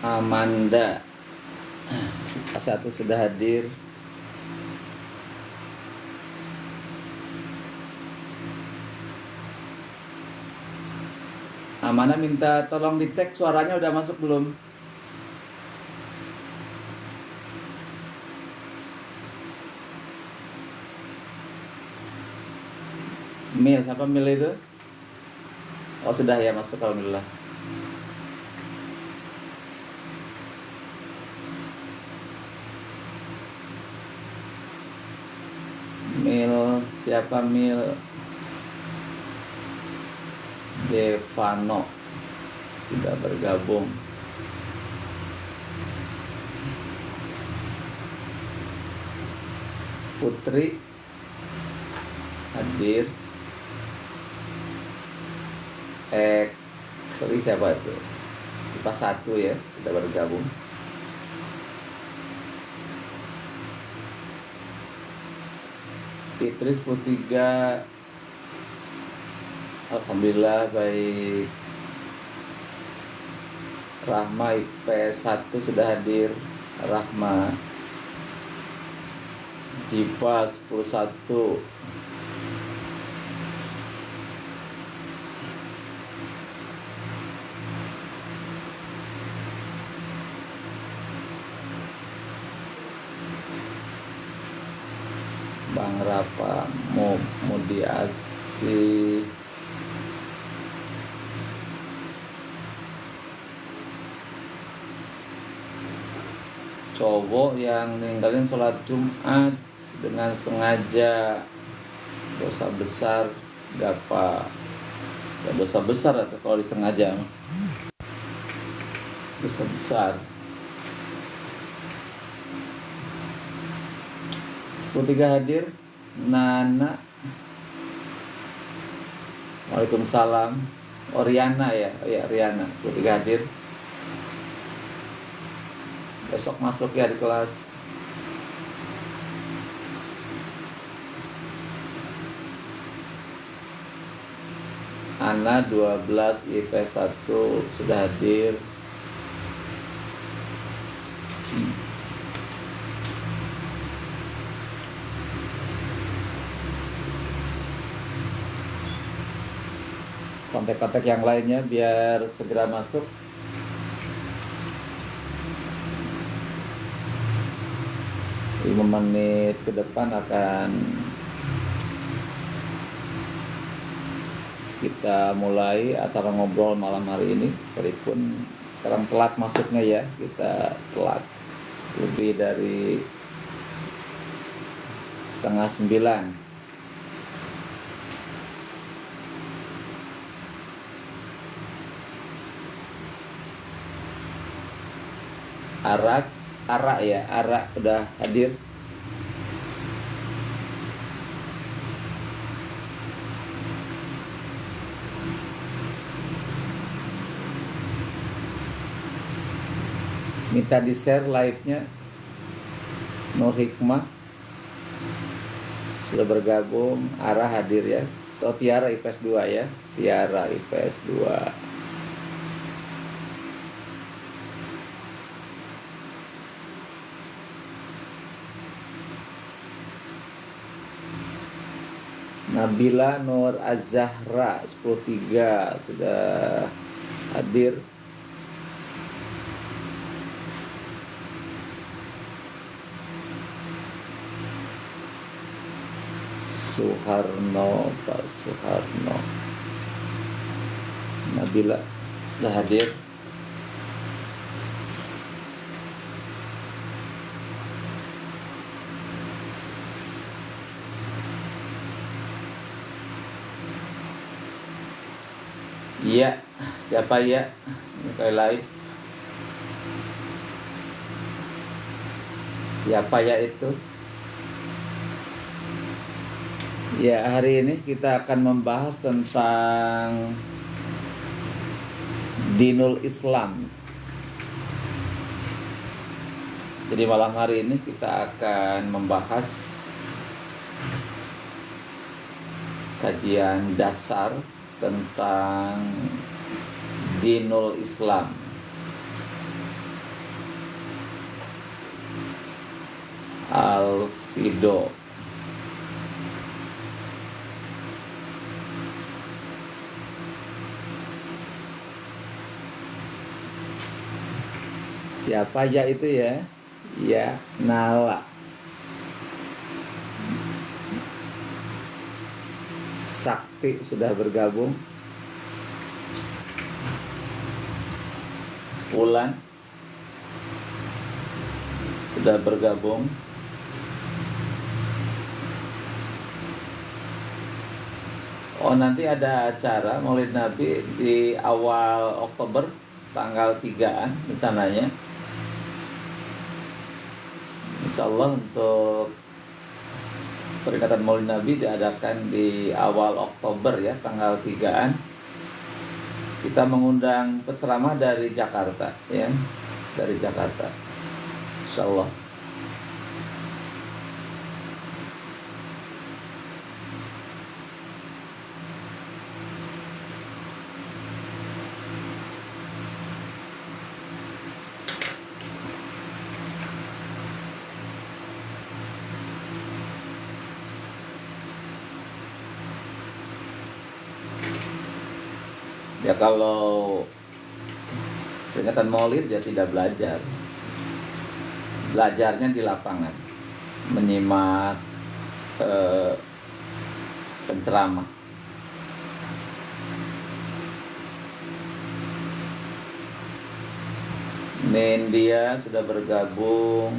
Amanda satu sudah hadir. Amanda minta tolong dicek suaranya udah masuk belum? Mil, siapa Mil itu? Oh sudah ya masuk, alhamdulillah. Mil, siapa Mil? Devano sudah bergabung. Putri hadir. Siapa itu? Pas 1 ya, sudah bergabung. Fitris Putiga, alhamdulillah baik. Rahma IPS 1 sudah hadir. Rahma. Jipa 10-1. Bang Rapa Mudiasi. Cowok yang ninggalin sholat Jumat dengan sengaja, dosa besar gak apa? Ya, dosa besar atau kalau disengaja dosa besar. 10-3 hadir. Nana, waalaikumsalam. Riana ya, oh ya Riana. 10-3 hadir. Besok masuk ya di kelas. Ana 12 IPS 1 sudah hadir. Kontak-kontak yang lainnya biar segera masuk. Lima menit ke depan akan kita mulai acara ngobrol malam hari ini. Sekalipun sekarang telat masuknya ya, kita telat lebih dari 8:30. Ara udah hadir. Minta di share live-nya. Nur Hikmah sudah bergabung. Ara hadir ya. Atau Tiara IPS 2 ya. Tiara IPS 2. Nabila Nur Az-Zahra 10-3 sudah hadir. Suharno, Pak Suharno. Nabila sudah hadir. Iya, siapa ya? Ini live. Siapa ya itu? Ya, hari ini kita akan membahas tentang Dinul Islam. Jadi malam hari ini kita akan membahas kajian dasar tentang Dinul Islam. Alfido. Siapa ya itu ya? Ya, Nala. Sakti sudah bergabung. Ulan sudah bergabung. Oh, nanti ada acara Maulid Nabi di awal Oktober, tanggal 3-an rencananya. Insya Allah untuk peringatan Maulid Nabi diadakan di awal Oktober ya, tanggal 3-an. Kita mengundang penceramah dari Jakarta ya, dari Jakarta. Insya Allah. Ya kalau peringatan Maulid ya tidak belajar. Belajarnya di lapangan, menyimak penceramah. Nindia sudah bergabung.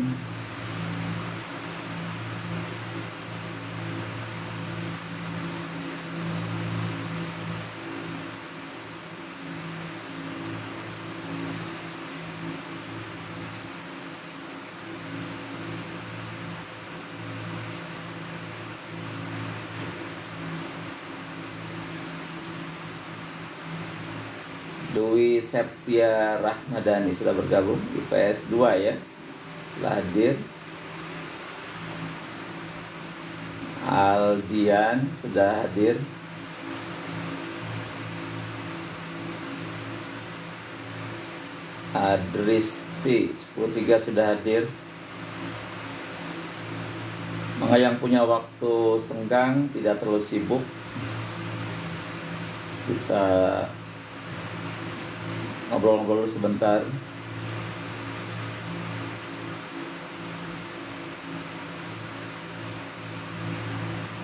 Dwi Septia Rahmadani sudah bergabung, IPS 2 ya, sudah hadir. Aldian sudah hadir. Adristi 10.3 sudah hadir. Maka yang punya waktu senggang, tidak terlalu sibuk, kita ngobrol-ngobrol sebentar.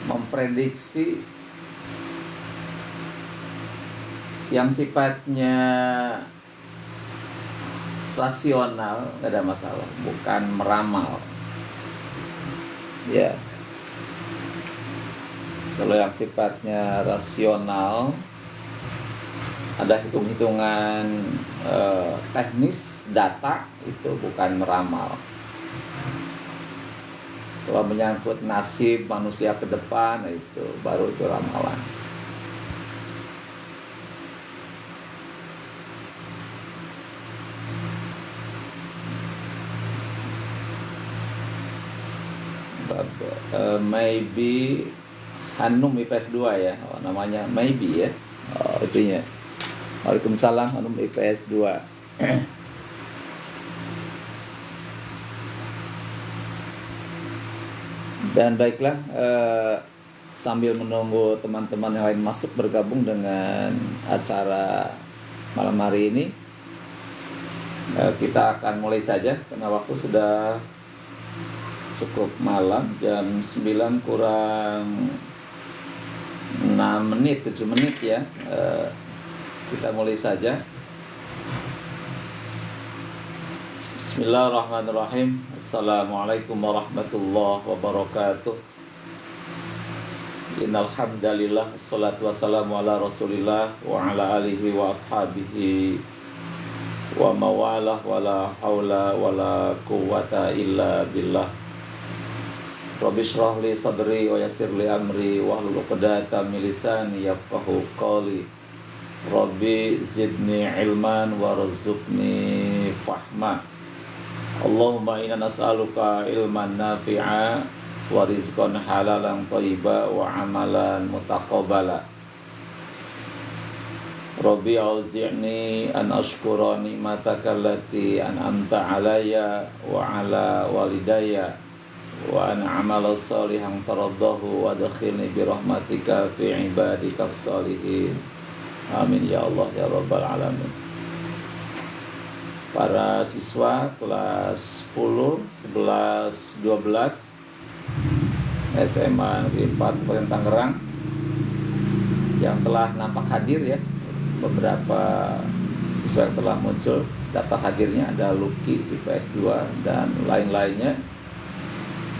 Memprediksi yang sifatnya rasional nggak ada masalah, bukan meramal ya. Kalau yang sifatnya rasional, ada hitung-hitungan teknis data, itu bukan meramal. Kalau menyangkut nasib manusia ke depan, itu baru itu ramalan. Maybe Hanum IPS 2 ya, namanya maybe ya, itunya. Waalaikumsalam Hanum IPS 2. Dan baiklah, sambil menunggu teman-teman yang lain masuk bergabung dengan acara malam hari ini, kita akan mulai saja karena waktu sudah cukup malam, jam 9 kurang 6 menit, 7 menit ya. Kita mulai saja. Bismillahirrahmanirrahim. Assalamualaikum warahmatullahi wabarakatuh. Innal hamdalillah, wassalatu wassalamu ala Rasulillah wa ala alihi wa ashabihi wa mawalah, wala haula wala quwwata illa billah. Rabbi shrah li sadri wa yassir li amri wahlul 'uqdatam min lisani yafqahu qawli. Rabbi zidni ilman warzuqni fahma. Allahumma inna nas'aluka ilman nafi'a wa rizqan halalan thayyiba wa amalan mutaqabbala. Rabbi auzi'ni an ashkura ni'mataka allati an'amta alayya wa ala walidayya wa an amala sholihan taraddahu wa adkhilni bi rahmatika fi ibadikas sholihin. Amin ya Allah ya rabbal alamin. Para siswa kelas 10, 11, 12 SMA Negeri 4 Kabupaten Tangerang yang telah nampak hadir ya, beberapa siswa yang telah muncul data hadirnya ada Luki IPS 2 dan lain-lainnya,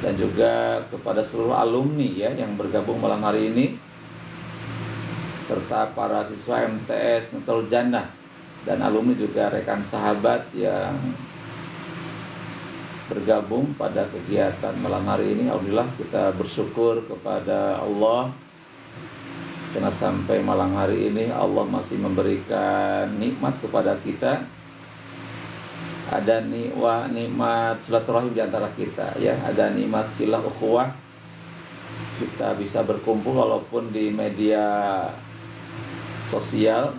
dan juga kepada seluruh alumni ya yang bergabung malam hari ini, serta para siswa MTS Miftahlul Jannah dan alumni juga rekan sahabat yang bergabung pada kegiatan malam hari ini. Alhamdulillah kita bersyukur kepada Allah karena sampai malam hari ini Allah masih memberikan nikmat kepada kita. Ada nikmat silaturahim di antara kita ya, ada nikmat silah ukhuwah. Kita bisa berkumpul walaupun di media sosial,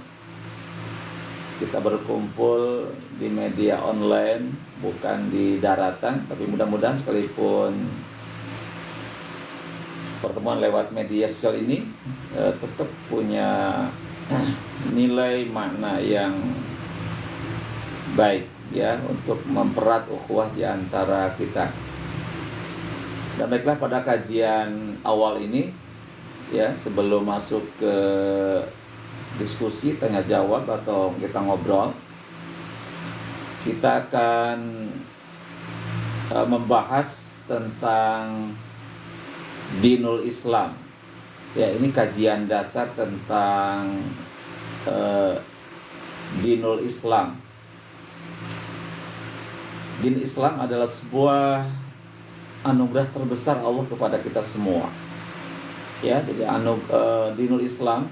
kita berkumpul di media online, bukan di daratan, tapi mudah-mudahan sekalipun pertemuan lewat media sosial ini tetap punya nilai makna yang baik ya, untuk mempererat ukhuwah di antara kita. Dan baiklah, pada kajian awal ini ya, sebelum masuk ke diskusi tanya jawab atau kita ngobrol, kita akan membahas tentang dinul Islam. Ya, ini kajian dasar tentang dinul Islam. Din Islam adalah sebuah anugerah terbesar Allah kepada kita semua. Ya, jadi dinul Islam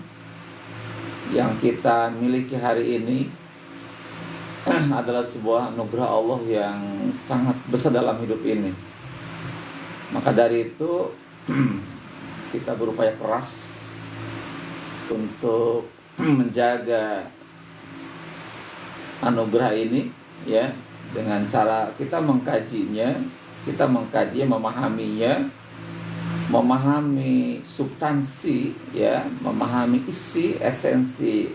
yang kita miliki hari ini adalah sebuah anugerah Allah yang sangat besar dalam hidup ini. Maka dari itu kita berupaya keras untuk menjaga anugerah ini ya, dengan cara kita mengkajinya, memahaminya, memahami substansi ya, memahami isi esensi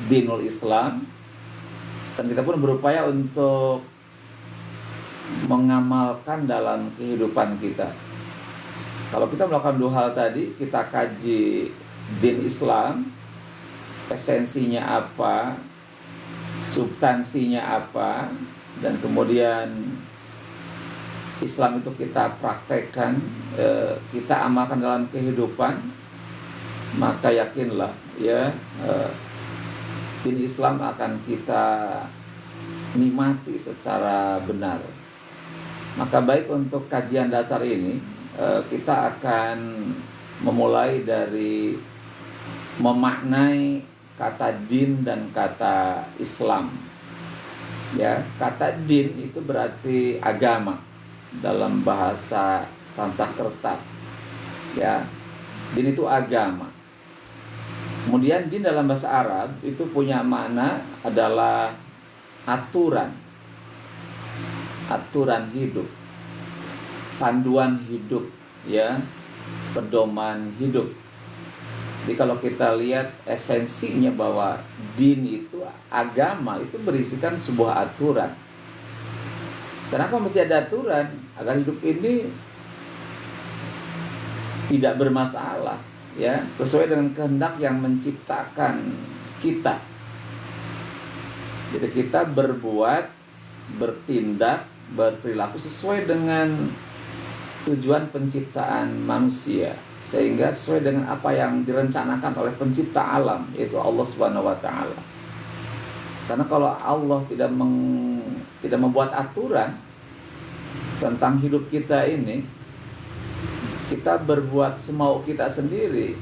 dinul Islam, dan kita pun berupaya untuk mengamalkan dalam kehidupan kita. Kalau kita melakukan dua hal tadi, kita kaji din Islam, esensinya apa, substansinya apa, dan kemudian Islam itu kita praktekkan, kita amalkan dalam kehidupan, maka yakinlah ya, din Islam akan kita nikmati secara benar. Maka baik, untuk kajian dasar ini kita akan memulai dari memaknai kata din dan kata Islam. Ya, kata din itu berarti agama dalam bahasa Sanskerta. Ya, din itu agama. Kemudian din dalam bahasa Arab itu punya makna adalah aturan hidup, panduan hidup, ya, pedoman hidup. Jadi kalau kita lihat esensinya bahwa din itu agama, itu berisikan sebuah aturan. Kenapa mesti ada aturan? Agar hidup ini tidak bermasalah, ya, sesuai dengan kehendak yang menciptakan kita. Jadi kita berbuat, bertindak, berperilaku sesuai dengan tujuan penciptaan manusia, sehingga sesuai dengan apa yang direncanakan oleh pencipta alam, yaitu Allah Subhanahu wa taala. Karena kalau Allah tidak membuat aturan tentang hidup kita ini, kita berbuat semau kita sendiri,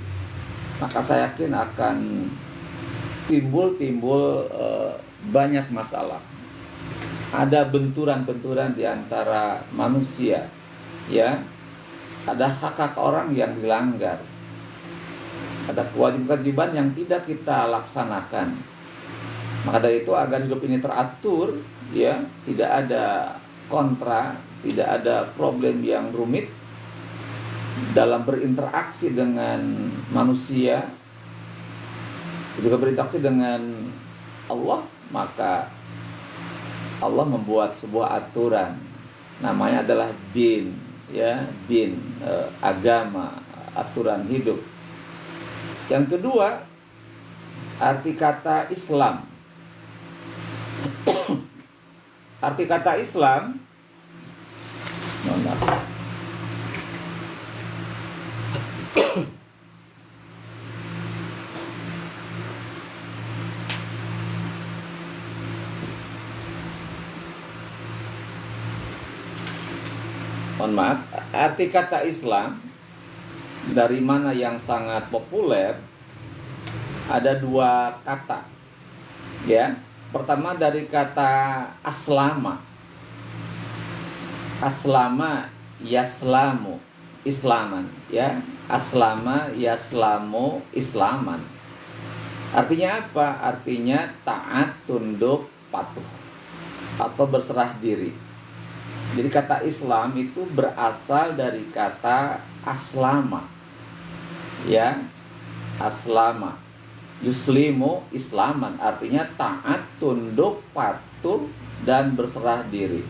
maka saya yakin akan timbul banyak masalah. Ada benturan-benturan di antara manusia, ya. Ada hak-hak orang yang dilanggar. Ada kewajiban-kewajiban yang tidak kita laksanakan. Maka dari itu, agar hidup ini teratur, ya, tidak ada kontra, tidak ada problem yang rumit dalam berinteraksi dengan manusia, juga berinteraksi dengan Allah, maka Allah membuat sebuah aturan, namanya adalah din, ya, din, agama, aturan hidup. Yang kedua, arti kata Islam. Arti kata Islam, arti kata Islam dari mana yang sangat populer, ada dua kata, ya. Pertama dari kata aslama. Aslama yaslamu, islaman, ya. Aslama yaslamu, islaman. Artinya apa? Artinya taat, tunduk, patuh, atau berserah diri. Jadi kata Islam itu berasal dari kata aslama, ya, aslama, yuslimu, islaman, artinya taat, tunduk, patuh, dan berserah diri.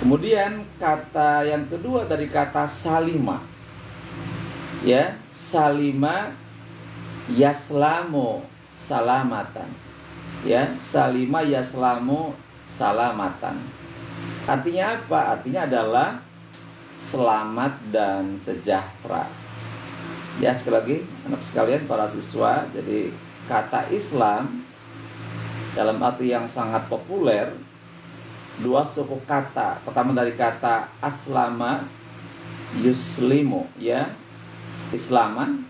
Kemudian kata yang kedua dari kata salima, ya, salima yaslamu salamatan, ya, salima yaslamu salamatan. Artinya apa? Artinya adalah selamat dan sejahtera. Ya, sekali lagi anak sekalian, para siswa, jadi kata Islam dalam arti yang sangat populer, dua suku kata. Pertama dari kata aslama yuslimu, ya, islaman,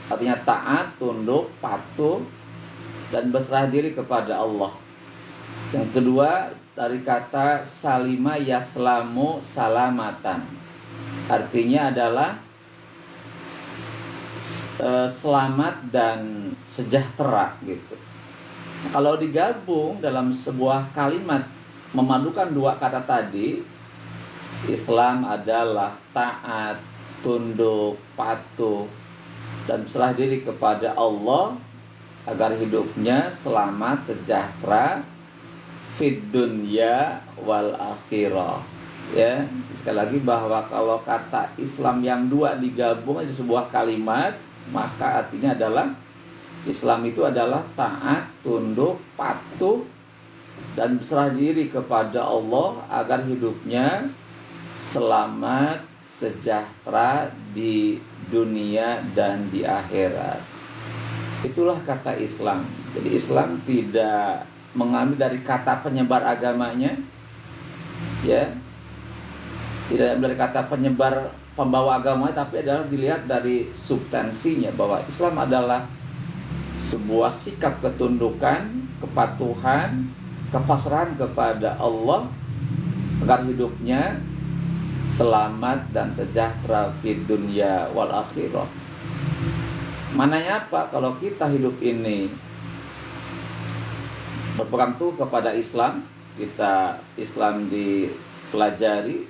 artinya taat, tunduk, patuh, dan berserah diri kepada Allah. Yang kedua dari kata salima yaslamu salamatan, artinya adalah selamat dan sejahtera, gitu. Kalau digabung dalam sebuah kalimat memadukan dua kata tadi, Islam adalah taat, tunduk, patuh, dan berserah diri kepada Allah agar hidupnya selamat, sejahtera fid dunya wal akhirah. Ya, sekali lagi bahwa kalau kata Islam yang dua digabung di sebuah kalimat, maka artinya adalah Islam itu adalah taat, tunduk, patuh, dan berserah diri kepada Allah agar hidupnya selamat, sejahtera di dunia dan di akhirat. Itulah kata Islam. Jadi Islam tidak mengambil dari kata penyebar agamanya, ya, tidak dari kata penyebar pembawa agamanya, tapi adalah dilihat dari substansinya, bahwa Islam adalah sebuah sikap ketundukan, kepatuhan, kepasrahan kepada Allah agar hidupnya selamat dan sejahtera di dunia wal akhirah. Mananya apa? Kalau kita hidup ini berpegang teguh kepada Islam, kita Islam dipelajari,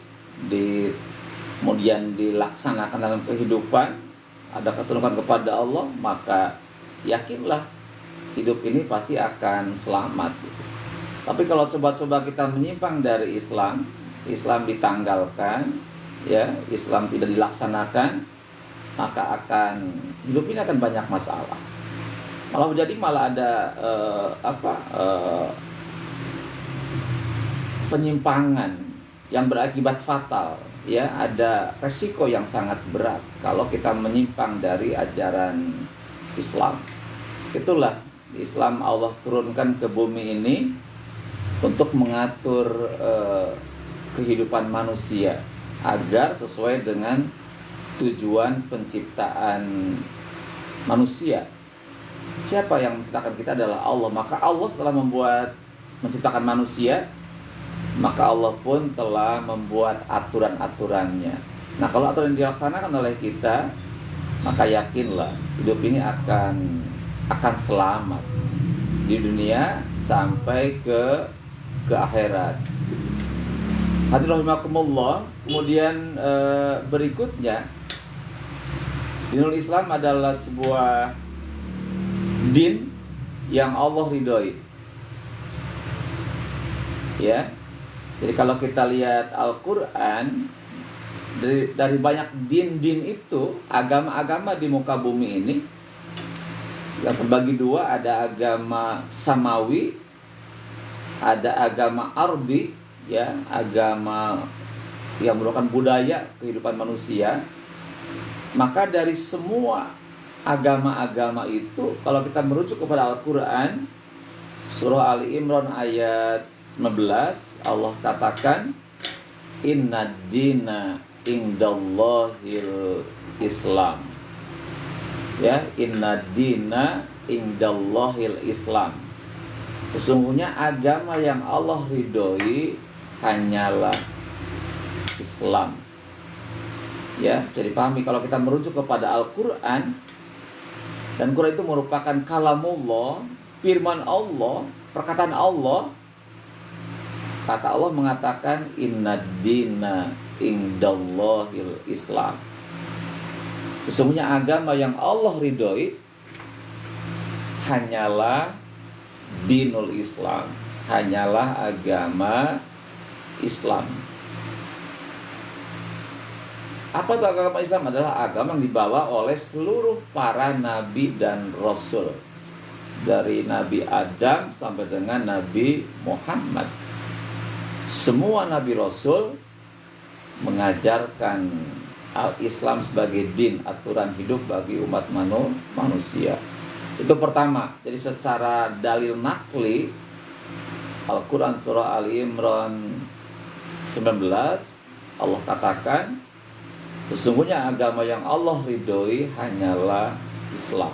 kemudian dilaksanakan dalam kehidupan, ada ketundukan kepada Allah, maka yakinlah hidup ini pasti akan selamat. Tapi kalau coba-coba kita menyimpang dari Islam, Islam ditanggalkan, ya, Islam tidak dilaksanakan, maka hidup ini akan banyak masalah. Malah ada penyimpangan yang berakibat fatal, ya, ada resiko yang sangat berat kalau kita menyimpang dari ajaran Islam. Itulah Islam Allah turunkan ke bumi ini untuk mengatur kehidupan manusia agar sesuai dengan tujuan penciptaan manusia. Siapa yang menciptakan kita adalah Allah. Maka Allah setelah menciptakan manusia, maka Allah pun telah membuat aturan-aturannya. Nah, kalau aturan yang dilaksanakan oleh kita, maka yakinlah hidup ini akan selamat di dunia sampai ke akhirat. Hadirin rahimakumullah. Kemudian berikutnya, dinul Islam adalah sebuah din yang Allah ridhoi. Ya. Jadi kalau kita lihat Al-Qur'an, dari banyak din-din itu, agama-agama di muka bumi ini yang terbagi dua, ada agama samawi, ada agama ardi, ya, agama yang merupakan budaya kehidupan manusia. Maka dari semua agama-agama itu, kalau kita merujuk kepada Al-Qur'an, surah Ali Imran ayat 19, Allah katakan, inna dina indallahil Islam. Ya, inna dina indallahil Islam. Sesungguhnya agama yang Allah ridhoi hanyalah Islam. Ya, jadi pahami kalau kita merujuk kepada Al-Qur'an, dan Quran itu merupakan kalamullah, firman Allah, perkataan Allah. Kata Allah mengatakan inna dina indallahil Islam. Sesungguhnya agama yang Allah ridhoi hanyalah dinul Islam, hanyalah agama Islam. Apa itu agama Islam? Adalah agama yang dibawa oleh seluruh para nabi dan rasul, dari Nabi Adam sampai dengan Nabi Muhammad. Semua nabi rasul mengajarkan Al-Islam sebagai din, aturan hidup bagi umat manusia. Itu pertama. Jadi secara dalil nakli, Al-Quran surah Ali Imran 19, Allah katakan, sesungguhnya agama yang Allah ridhoi hanyalah Islam.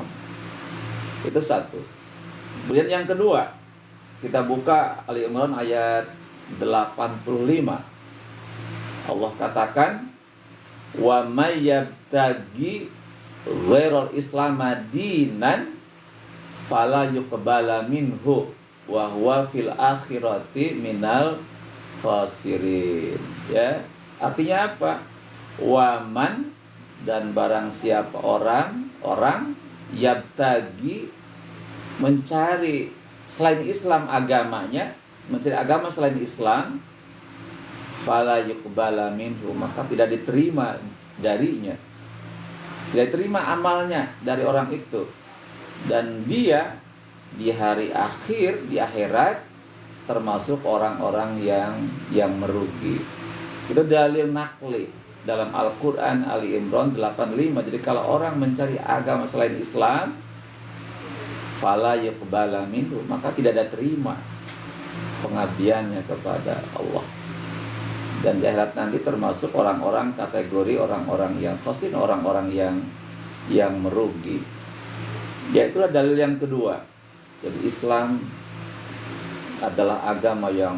Itu satu. Kemudian yang kedua, kita buka Ali Imran ayat 85. Allah katakan, wa may yabtaghi ghairal islam dinan fala yuqbala minhu wa huwa fil akhirati minal khasirin. Ya, artinya apa? Waman, dan barang siapa orang yabtagi, mencari selain Islam agamanya, mencari agama selain Islam, fala yuqbala minhu, maka tidak diterima darinya, tidak diterima amalnya dari orang itu, dan dia di hari akhir, di akhirat, termasuk orang-orang yang merugi. Itu dalil nakli dalam Al-Quran Ali Imran 85. Jadi kalau orang mencari agama selain Islam, fala yuqbala minhu, maka tidak ada terima pengabdiannya kepada Allah. Dan di akhirat nanti termasuk orang-orang kategori orang-orang yang fasid, orang-orang yang merugi. Ya, itulah dalil yang kedua. Jadi Islam adalah agama yang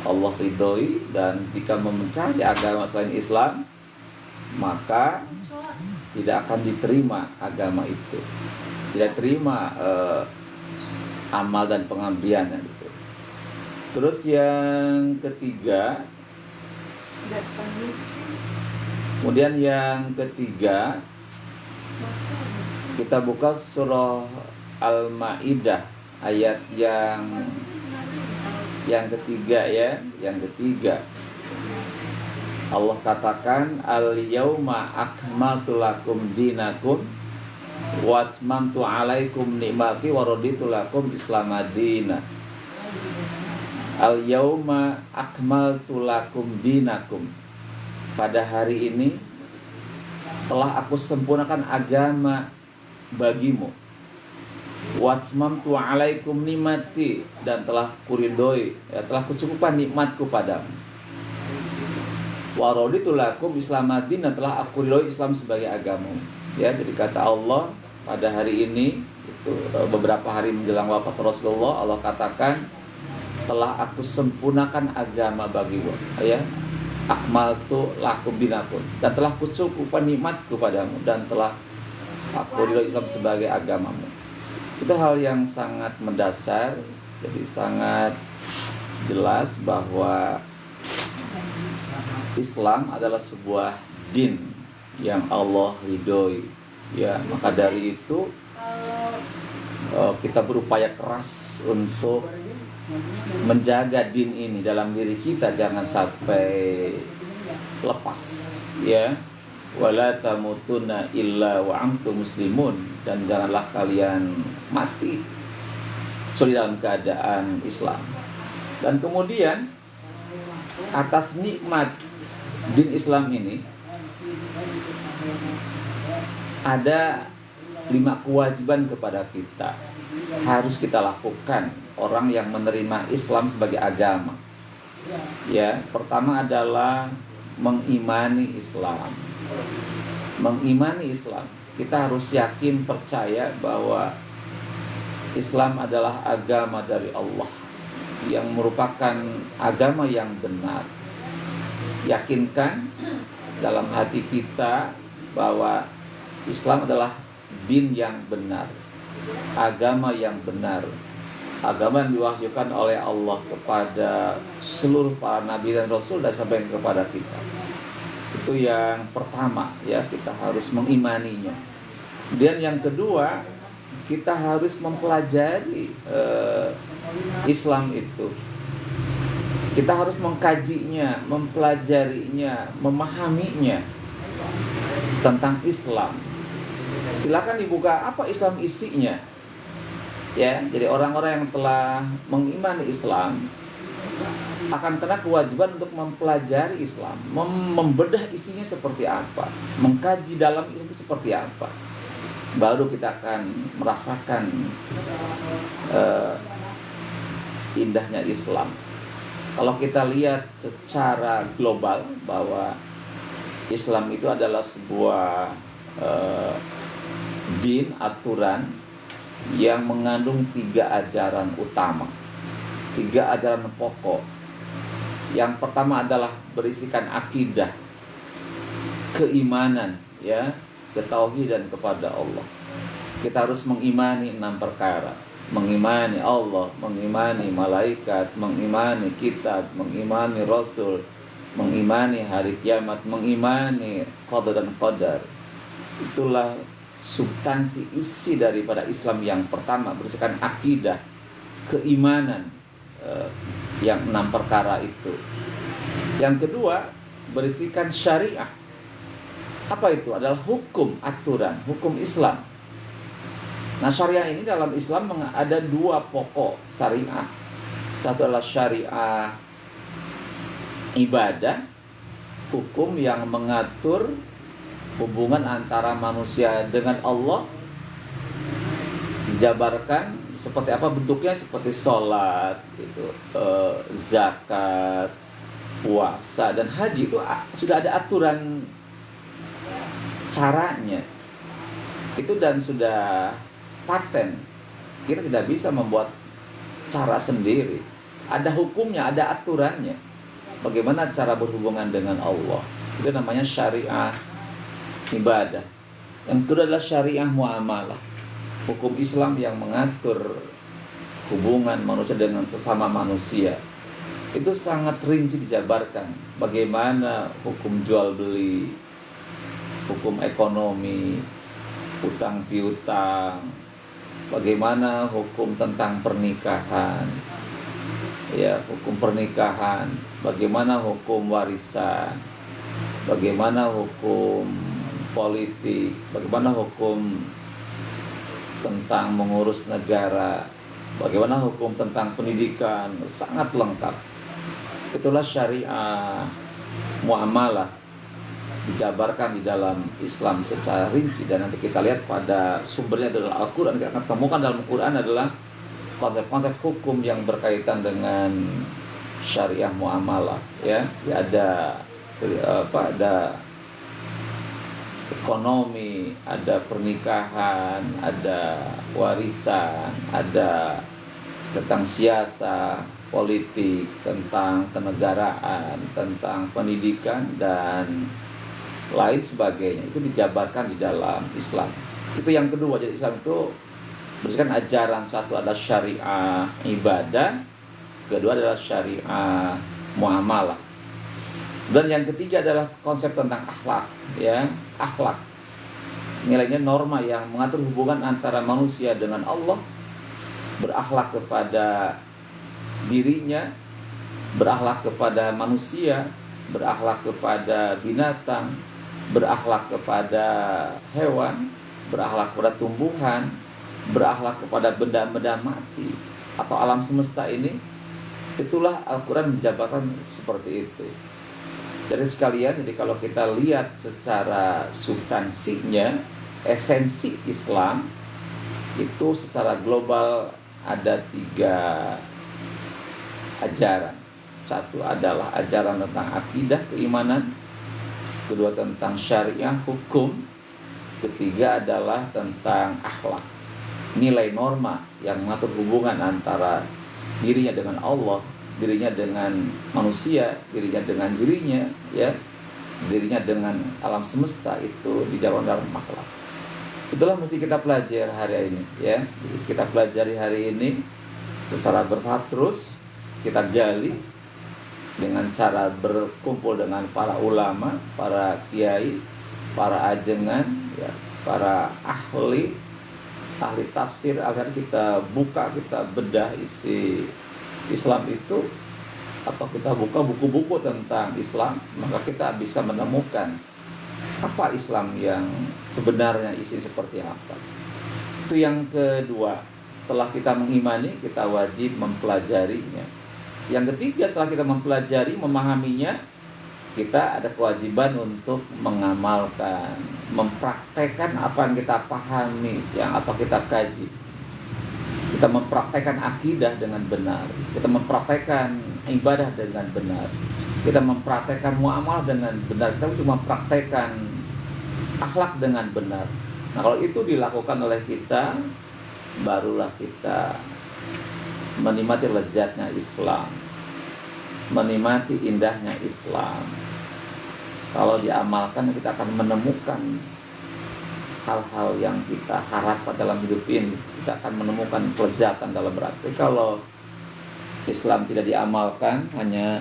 Allah ridhoi, dan jika mencari agama selain Islam, maka tidak akan diterima agama itu, tidak terima amal dan pengabdiannya itu. Terus yang ketiga, kemudian yang ketiga, kita buka surah Al-Maidah ayat yang ketiga, ya, yang ketiga. Allah katakan, al-yauma akmaltu lakum dinakum wa atmamtu alaikum ni'mati wa raditu lakum Islam madina. Al-yauma akmaltu lakum dinakum, pada hari ini telah aku sempurnakan agama bagimu. Watsmamtu alaikum nikmati, dan telah kuridhoi, ya, telah kucukupkan nikmatku padamu. Wa raditu lakum Islam madina, telah aku ridhoi Islam sebagai agama. Ya, jadi kata Allah pada hari ini, itu beberapa hari menjelang wafat Rasulullah, Allah katakan, telah aku sempurnakan agama bagimu, ya, akmaltu lakum dinakum, dan telah kucukupkan nikmatku padamu, dan telah aku ridhoi Islam sebagai agamamu. Itu hal yang sangat mendasar. Jadi sangat jelas bahwa Islam adalah sebuah din yang Allah ridhoi, ya. Maka dari itu kita berupaya keras untuk menjaga din ini dalam diri kita, jangan sampai lepas, ya. Wala tamutunna illa wa antum muslimun, dan janganlah kalian mati kecuali dalam keadaan Islam. Dan kemudian atas nikmat din Islam ini ada 5 kewajiban kepada kita, harus kita lakukan orang yang menerima Islam sebagai agama. Ya, pertama adalah mengimani Islam. Mengimani Islam, kita harus yakin, percaya bahwa Islam adalah agama dari Allah yang merupakan agama yang benar. Yakinkan dalam hati kita bahwa Islam adalah din yang benar, agama yang benar, agama yang diwahyukan oleh Allah kepada seluruh para nabi dan rasul dan sampai kepada kita. Itu yang pertama, ya, kita harus mengimaninya. Dan yang kedua, kita harus mempelajari Islam itu. Kita harus mengkajinya, mempelajarinya, memahaminya tentang Islam. Silakan dibuka apa Islam isinya. Ya, jadi orang-orang yang telah mengimani Islam akan kena kewajiban untuk mempelajari Islam, membedah isinya seperti apa, mengkaji dalam Islam seperti apa. Baru kita akan merasakan indahnya Islam. Kalau kita lihat secara global bahwa Islam itu adalah sebuah din, aturan yang mengandung 3 ajaran utama, 3 ajaran pokok. Yang pertama adalah berisikan akidah, keimanan, ya, ketauhidan kepada Allah. Kita harus mengimani 6 perkara. Mengimani Allah, mengimani malaikat, mengimani kitab, mengimani rasul, mengimani hari kiamat, mengimani qada dan qadar. Itulah substansi isi daripada Islam yang pertama, berisikan akidah, keimanan, yang 6 perkara itu. Yang kedua, berisikan syariah. Apa itu? Adalah hukum, aturan, hukum Islam. Nah, syariah ini dalam Islam ada 2 pokok syariah. Satu adalah syariah ibadah, hukum yang mengatur hubungan antara manusia dengan Allah, dijabarkan seperti apa bentuknya, seperti sholat, gitu, zakat, puasa, dan haji. Itu sudah ada aturan caranya itu dan sudah paten. Kita tidak bisa membuat cara sendiri. Ada hukumnya, ada aturannya. Bagaimana cara berhubungan dengan Allah. Itu namanya syariah ibadah. Yang kedua adalah syariah muamalah. Hukum Islam yang mengatur hubungan manusia dengan sesama manusia. Itu sangat rinci dijabarkan. Bagaimana hukum jual beli, hukum ekonomi, utang piutang, bagaimana hukum tentang pernikahan, ya, hukum pernikahan, bagaimana hukum warisan, bagaimana hukum politik, bagaimana hukum tentang mengurus negara, bagaimana hukum tentang pendidikan, sangat lengkap. Itulah syariah muamalah dijabarkan di dalam Islam secara rinci, dan nanti kita lihat pada sumbernya adalah Al-Quran. Kita akan temukan dalam Al-Quran adalah konsep-konsep hukum yang berkaitan dengan syariah muamalah, ya. Ada ekonomi, ada pernikahan, ada warisan, ada tentang siasa, politik, tentang kenegaraan, tentang pendidikan, dan lain sebagainya. Itu dijabarkan di dalam Islam. Itu yang kedua. Jadi Islam itu berdasarkan ajaran. Satu adalah syariah ibadah, kedua adalah syariah muamalah. Dan yang ketiga adalah konsep tentang akhlak, ya, akhlak. Nilainya norma yang mengatur hubungan antara manusia dengan Allah, berakhlak kepada dirinya, berakhlak kepada manusia, berakhlak kepada binatang, berakhlak kepada hewan, berakhlak kepada tumbuhan, berakhlak kepada benda-benda mati atau alam semesta ini. Itulah Al-Quran menjabarkan seperti itu. Jadi sekalian, jadi kalau kita lihat secara substansinya, esensi Islam itu secara global ada 3 ajaran. Satu adalah ajaran tentang akidah, keimanan. Kedua tentang syariah, hukum. Ketiga adalah tentang akhlak, nilai norma yang mengatur hubungan antara dirinya dengan Allah, dirinya dengan manusia, dirinya dengan dirinya, ya, dirinya dengan alam semesta. Itu dijabarkan dalam akhlak. Itulah mesti kita pelajari hari ini, ya. Kita pelajari hari ini secara bertahap, terus kita gali dengan cara berkumpul dengan para ulama, para kiai, para ajengan, ya, para ahli tafsir, agar kita buka, kita bedah isi Islam itu, atau kita buka buku-buku tentang Islam, maka kita bisa menemukan apa Islam yang sebenarnya, isi seperti apa. Itu yang kedua. Setelah kita mengimani, kita wajib mempelajarinya. Yang ketiga, setelah kita mempelajari, memahaminya, kita ada kewajiban untuk mengamalkan, mempraktekkan apa yang kita pahami, yang apa kita kaji. Kita mempraktekkan akidah dengan benar, kita mempraktekkan ibadah dengan benar, kita mempraktekkan muamalah dengan benar, kita cuma mempraktekkan akhlak dengan benar. Nah, kalau itu dilakukan oleh kita, barulah kita menikmati lezatnya Islam, menikmati indahnya Islam. Kalau diamalkan, kita akan menemukan hal-hal yang kita harapkan dalam hidup ini. Kita akan menemukan kelezatan dalam berarti. Kalau Islam tidak diamalkan, hanya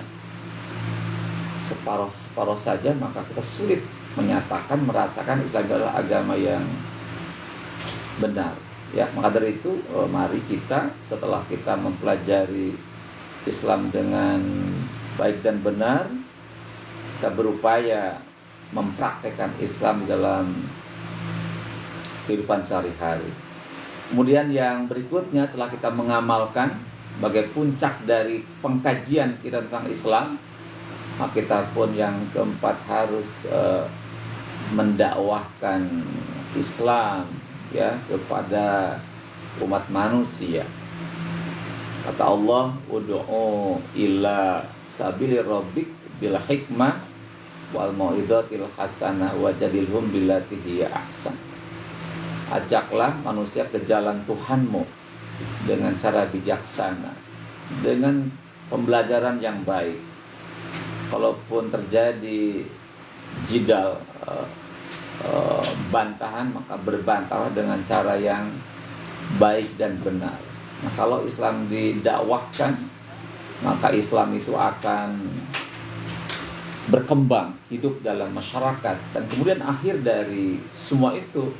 separuh saja, maka kita sulit menyatakan, merasakan Islam adalah agama yang benar. Ya, maka dari itu, mari kita setelah kita mempelajari Islam dengan baik dan benar, kita berupaya mempraktekkan Islam dalam kehidupan sehari-hari. Kemudian yang berikutnya, setelah kita mengamalkan sebagai puncak dari pengkajian kita tentang Islam, maka kita pun yang keempat harus mendakwahkan Islam, ya, kepada umat manusia. Kata Allah, ud'u ila sabili rabbik bil hikmah wal mau'izatil hasanah wajadilhum billati hiya ahsan. Ajaklah manusia ke jalan Tuhanmu dengan cara bijaksana, dengan pembelajaran yang baik. Kalaupun terjadi jidal, bantahan, maka berbantahlah dengan cara yang baik dan benar. Nah, kalau Islam didakwahkan, maka Islam itu akan berkembang, hidup dalam masyarakat, dan kemudian akhir dari semua itu,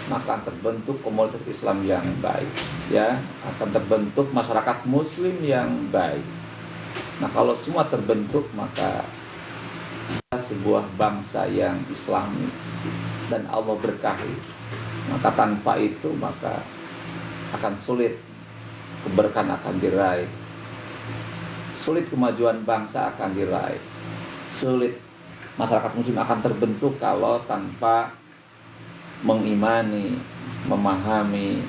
maka akan terbentuk komunitas Islam yang baik, ya, akan terbentuk masyarakat Muslim yang baik. Nah, kalau semua terbentuk, maka sebuah bangsa yang Islami dan Allah berkahi. Maka tanpa itu, maka akan sulit keberkahan akan diraih, sulit kemajuan bangsa akan diraih, sulit masyarakat Muslim akan terbentuk kalau tanpa mengimani, memahami,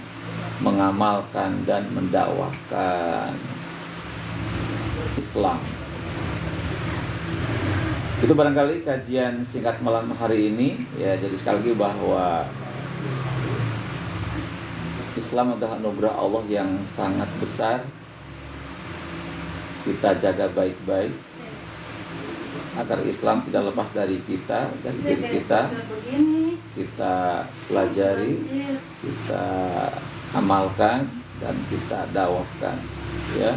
mengamalkan, dan mendakwahkan Islam. Itu barangkali kajian singkat malam hari ini, ya. Jadi sekali lagi bahwa Islam adalah anugerah Allah yang sangat besar. Kita jaga baik-baik agar Islam tidak lepas dari kita, dari diri kita. Kita pelajari, kita amalkan, dan kita dakwahkan, ya.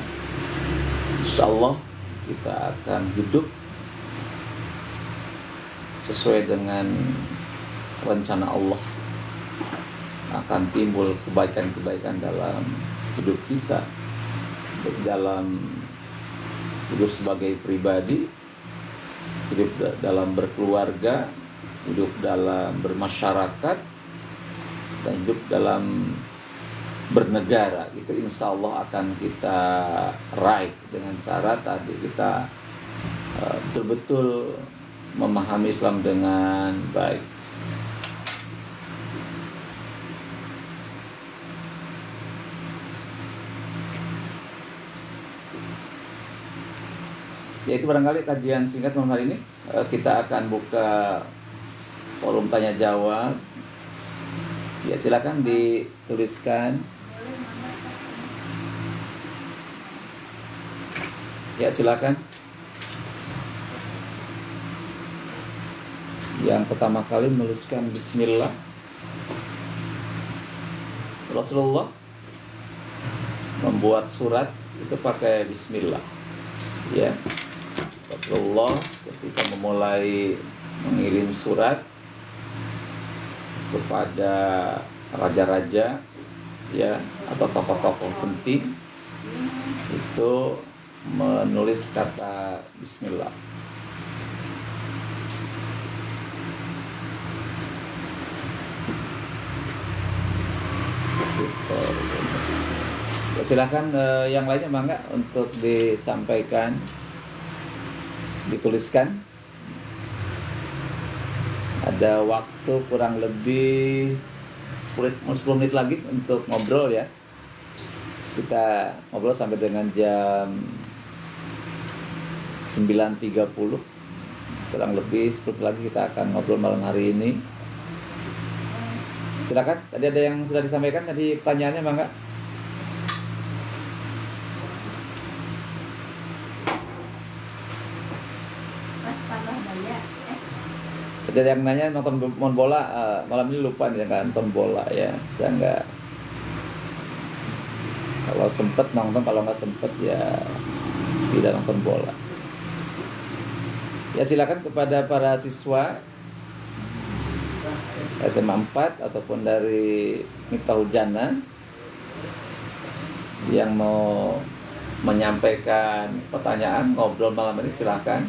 Insyaallah kita akan hidup sesuai dengan rencana Allah akan timbul kebaikan-kebaikan dalam hidup kita, dalam hidup sebagai pribadi, hidup dalam berkeluarga, hidup dalam bermasyarakat, dan hidup dalam bernegara. Itu insya Allah akan kita raih dengan cara tadi kita betul-betul memahami Islam dengan baik. Ya, itu barangkali kajian singkat malam hari ini. Kita akan buka forum tanya jawab. Ya, silakan dituliskan. Ya, silakan. Yang pertama kali menuliskan Bismillah. Rasulullah membuat surat itu pakai Bismillah. Ya, Rasulullah ketika memulai mengirim surat kepada raja-raja, ya, atau tokoh-tokoh penting, itu menulis kata Bismillah. Silakan yang lainnya mangga untuk disampaikan, dituliskan. Ada waktu kurang lebih 10 menit lagi untuk ngobrol ya. Kita ngobrol sampai dengan jam 9.30. Kurang lebih 10 menit lagi kita akan ngobrol malam hari ini. Silakan, tadi ada yang sudah disampaikan tadi pertanyaannya mangga. Ada yang nanya nonton bola, malam ini lupa nih nggak nonton bola ya. Saya nggak, kalau sempet nonton, kalau nggak sempet ya tidak nonton bola. Ya, silakan kepada para siswa SMA 4 ataupun dari Miftahul Jannah yang mau menyampaikan pertanyaan, ngobrol malam ini, silakan.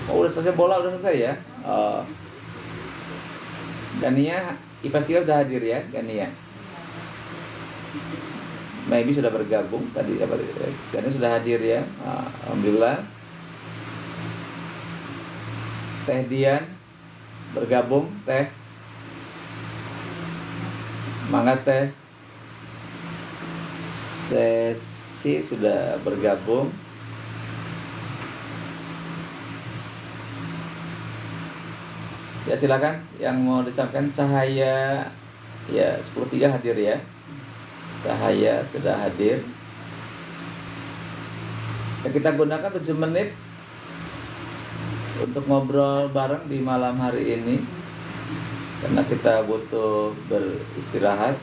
Oh, udah selesai bola, udah selesai ya. Gania, pasti udah hadir ya, Gania. Maybe sudah bergabung tadi. Gania sudah hadir ya. Alhamdulillah. Teh Dian bergabung, Teh. Mangga Teh. Sesi sudah bergabung. Ya, silakan yang mau disampaikan. Cahaya ya 10.3 hadir ya. Cahaya sudah hadir. Ya, kita gunakan 7 menit untuk ngobrol bareng di malam hari ini karena kita butuh beristirahat.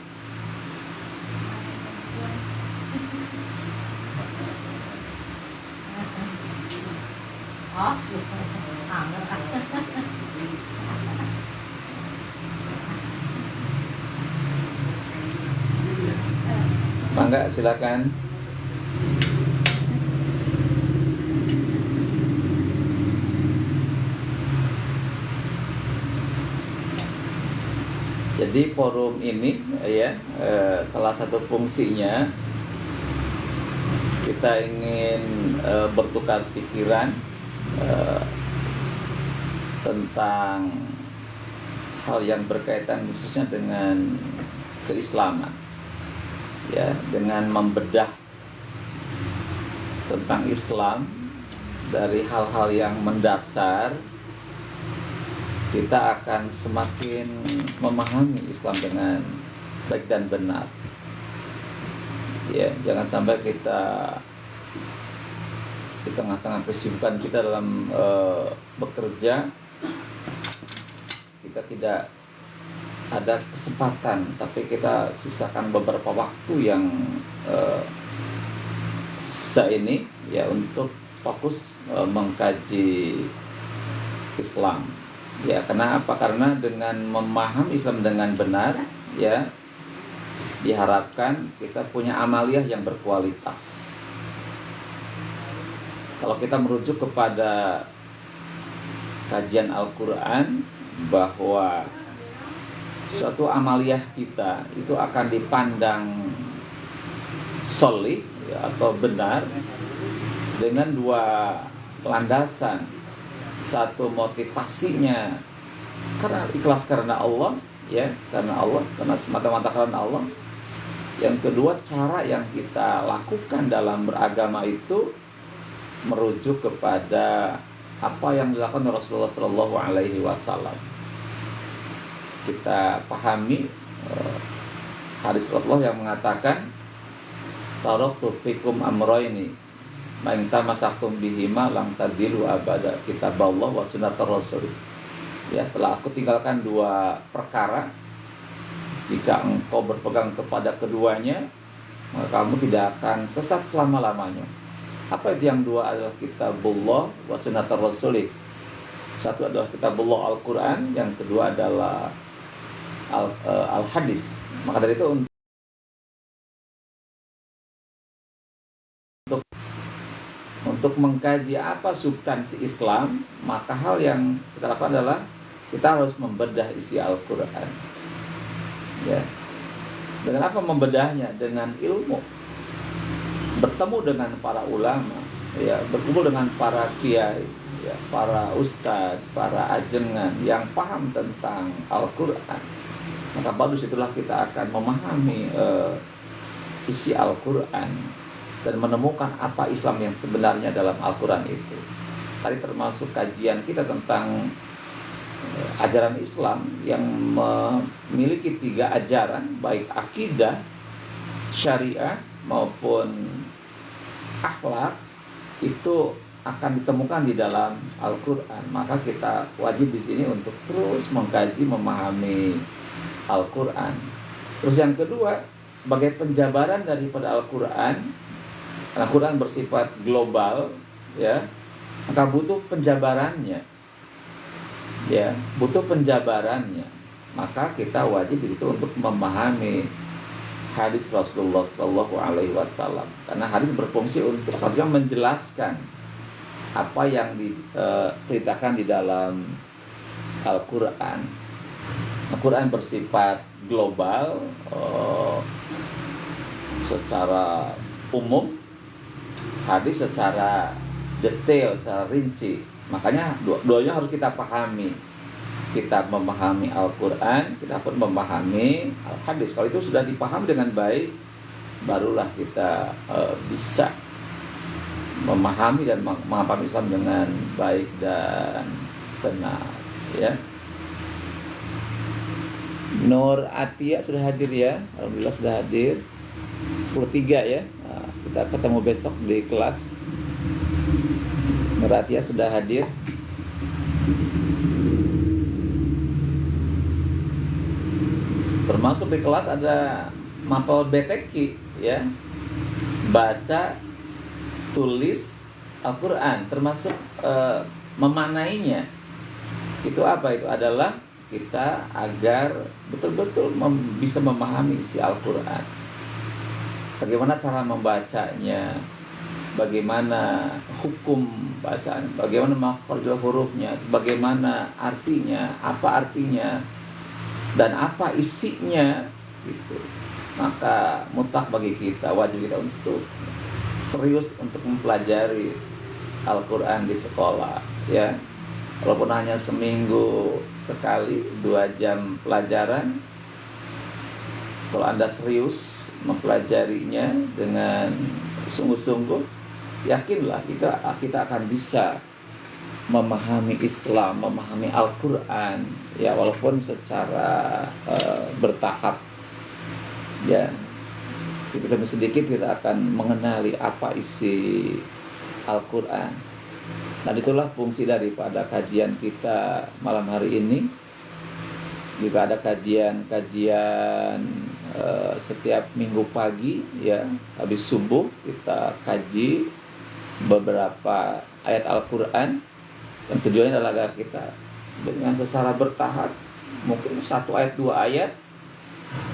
Mangga, silakan. Jadi forum ini ya, salah satu fungsinya kita ingin bertukar pikiran tentang hal yang berkaitan khususnya dengan keislaman. Ya, dengan membedah tentang Islam dari hal-hal yang mendasar, kita akan semakin memahami Islam dengan baik dan benar. Ya, jangan sampai kita di tengah-tengah kesibukan kita dalam bekerja, kita tidak ada kesempatan, tapi kita sisakan beberapa waktu yang sisa ini ya untuk fokus mengkaji Islam. Ya, kenapa? Karena dengan memahami Islam dengan benar, ya, diharapkan kita punya amaliyah yang berkualitas. Kalau kita merujuk kepada kajian Al-Quran, bahwa suatu amaliyah kita itu akan dipandang solih, ya, atau benar dengan dua landasan. Satu, motivasinya karena ikhlas karena Allah, ya, karena Allah, karena semata-mata karena Allah. Yang kedua, cara yang kita lakukan dalam beragama itu merujuk kepada apa yang dilakukan Rasulullah Shallallahu Alaihi Wasallam. Kita pahami hadis Rasulullah yang mengatakan, taraktu fikum amroini man tamassaktum bihima lam tadillu abada, kitaballah wa sunnatur rasul. Ya, telah aku tinggalkan dua perkara, jika engkau berpegang kepada keduanya, maka kamu tidak akan sesat selama-lamanya. Apa itu yang dua? Adalah kitabullah wa sunnatur rasul. Satu adalah kitabullah Al-Quran, yang kedua adalah Al-Hadis. Maka dari itu, untuk mengkaji apa substansi Islam, maka hal yang kita lakukan adalah kita harus membedah isi Al-Quran. Ya. Dengan apa membedahnya? Dengan ilmu. Bertemu dengan para ulama, ya, berkumpul dengan para kiai, ya, para ustadz, para ajengan yang paham tentang Al-Quran. Maka baru situlah kita akan memahami isi Al-Quran dan menemukan apa Islam yang sebenarnya dalam Al-Quran itu. Tadi termasuk kajian kita tentang ajaran Islam yang memiliki 3 ajaran, baik akidah, syariah maupun akhlak, itu akan ditemukan di dalam Al-Quran. Maka kita wajib di sini untuk terus mengkaji, memahami Al-Quran. Terus yang kedua, sebagai penjabaran daripada Al-Quran, Al-Quran bersifat global, ya, maka butuh penjabarannya, ya, butuh penjabarannya. Maka kita wajib itu untuk memahami hadis Rasulullah Shallallahu Alaihi Wasallam, karena hadis berfungsi untuk satunya menjelaskan apa yang diceritakan di dalam Al-Quran. Al-Quran bersifat global, secara umum, hadis secara detail, secara rinci. Makanya dua-duanya harus kita pahami. Kita memahami Al-Quran, kita pun memahami Al-Hadis. Kalau itu sudah dipahami dengan baik, barulah kita bisa memahami dan menghafal Islam dengan baik dan benar, ya. Nur Atia sudah hadir, ya. Alhamdulillah sudah hadir. 10.3, ya. Nah, kita ketemu besok di kelas. Nur Atia sudah hadir. Termasuk di kelas ada mapel BTQ, ya. Baca, tulis Al-Quran, termasuk memaknainya. Itu apa? Itu adalah kita agar betul-betul bisa memahami isi Al-Quran. Bagaimana cara membacanya, bagaimana hukum bacaan, bagaimana makhrajul hurufnya, bagaimana artinya, apa artinya, dan apa isinya, gitu. Maka mutlak bagi kita, wajib kita untuk serius untuk mempelajari Al-Quran di sekolah, ya. Walaupun hanya seminggu sekali 2 jam pelajaran, kalau Anda serius mempelajarinya dengan sungguh-sungguh, yakinlah kita akan bisa memahami Islam, memahami Al-Quran, ya, walaupun secara bertahap, ya. Demi sedikit kita akan mengenali apa isi Al-Quran. Dan itulah fungsi daripada kajian kita malam hari ini. Juga ada kajian setiap minggu pagi, ya, habis subuh kita kaji beberapa ayat Al-Quran, Dan tujuannya adalah agar kita dengan secara bertahap, mungkin 1 ayat 2 ayat,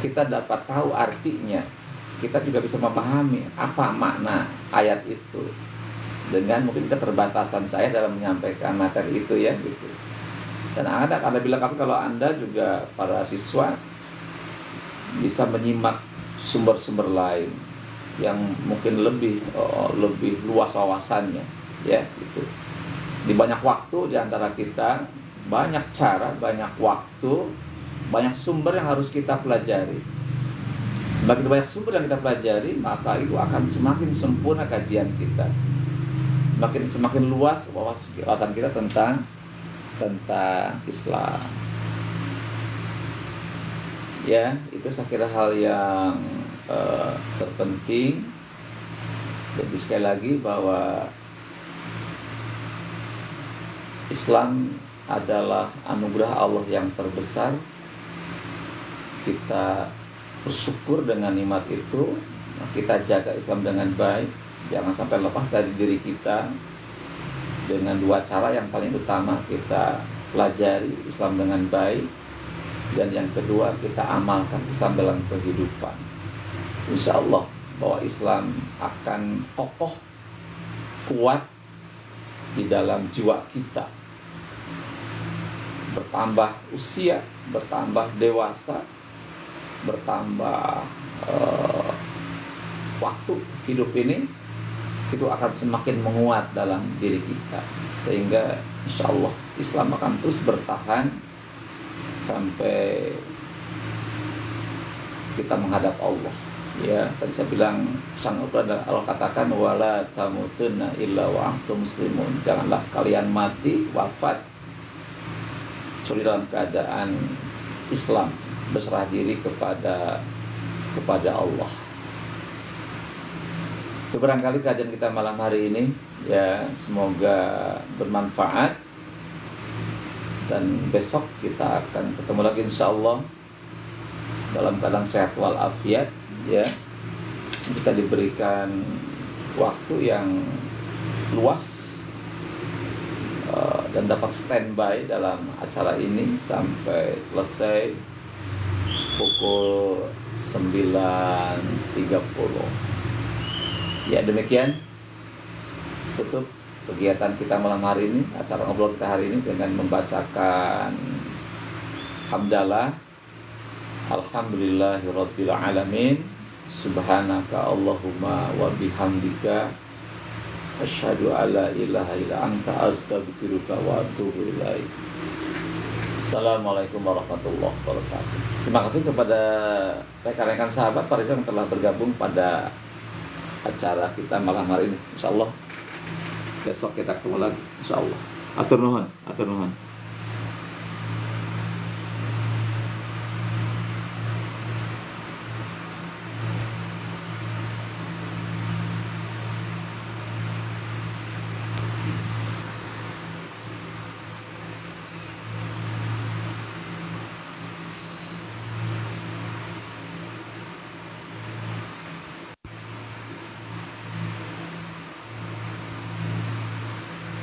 kita dapat tahu artinya. Kita juga bisa memahami apa makna ayat itu. Dengan mungkin keterbatasan saya dalam menyampaikan materi itu ya gitu. Dan ada bilang kalau Anda juga para siswa bisa menyimak sumber-sumber lain yang mungkin lebih luas wawasannya ya gitu. Di banyak waktu di antara kita, banyak cara, banyak waktu, banyak sumber yang harus kita pelajari. Semakin banyak sumber yang kita pelajari, maka itu akan semakin sempurna kajian kita. Semakin luas wawasan kita tentang Islam. Ya, itu saya kira hal yang terpenting. Jadi sekali lagi bahwa Islam adalah anugerah Allah yang terbesar. Kita bersyukur dengan nikmat itu. Kita jaga Islam dengan baik. Jangan sampai lepas dari diri kita. Dengan 2 cara yang paling utama, kita pelajari Islam dengan baik, dan yang kedua kita amalkan Islam dalam kehidupan. Insya Allah bahwa Islam akan kokoh, kuat di dalam jiwa kita. Bertambah usia, bertambah dewasa, bertambah waktu hidup ini, itu akan semakin menguat dalam diri kita, sehingga insya Allah Islam akan terus bertahan sampai kita menghadap Allah. Ya, tadi saya bilang Allah katakan wala tamutunna illa wa antum muslimun. Janganlah kalian mati, wafat kecuali dalam keadaan Islam, berserah diri kepada Allah. Itu barangkali kajian kita malam hari ini ya, semoga bermanfaat, dan besok kita akan ketemu lagi insya Allah dalam keadaan sehat walafiat ya. Kita diberikan waktu yang luas dan dapat standby dalam acara ini sampai selesai pukul 9.30. Ya, demikian tutup kegiatan kita malam hari ini, acara ngobrol kita hari ini dengan membacakan hamdalah. Alhamdulillahirabbil alamin. Subhanaka Allahumma wa bihamdika asyhadu alla ilaha illa anta astaghfiruka wa atubu ilaik. Assalamualaikum warahmatullahi wabarakatuh. Terima kasih kepada rekan-rekan sahabat para yang telah bergabung pada acara kita malam hari ini. Insyaallah besok kita ketemu lagi insyaallah. Atur nuhun.